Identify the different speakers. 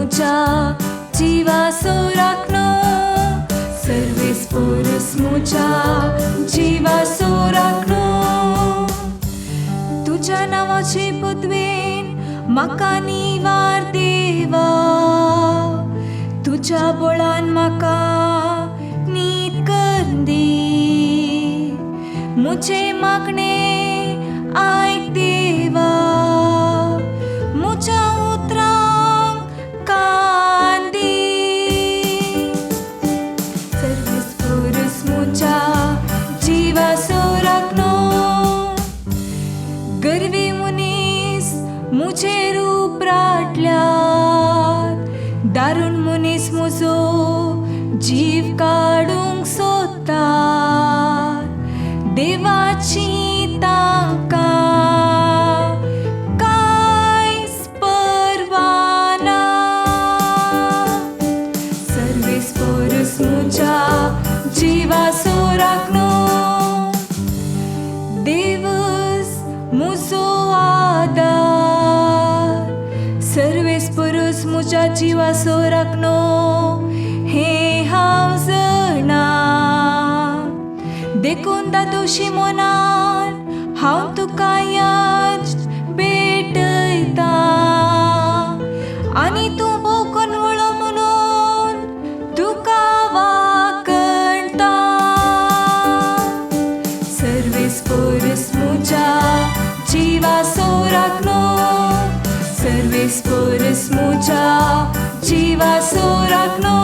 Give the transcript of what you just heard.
Speaker 1: मुचा जीवासो राखनो सर्वेस पोरस मुचा जीवासो राखनो तुझ्या नावाचे पदवेन म्हाका निवार देवा तुझ्या बळान म्हाका नीत कर दी मुझे मागणे आयक देवा मुझ्या उतरांक कान दी सर्वेस पोरस मुचा जीवासो राखनो गर्वी मुनीस मुझे रूप राटल्यात दारुण मुनीस मुजो जीव काडूंक सोदता देवाची तांकां कांयच पर्वा ना सर्वेस पोरस मुचा जीवासो राखनो देवस मुजो आदार सर्वेस पोरस मुचा जीवासो राखनो हे हांव जाणा देखून दादोशी मोनान हांव तुका याद भेटयता आनी तूं भोवकून वळो म्हणून तुका वाकणटा सर्वेस पोरस मुचा जीवासो राखनो सर्वेस पोरस मुचा जीवासो राखनो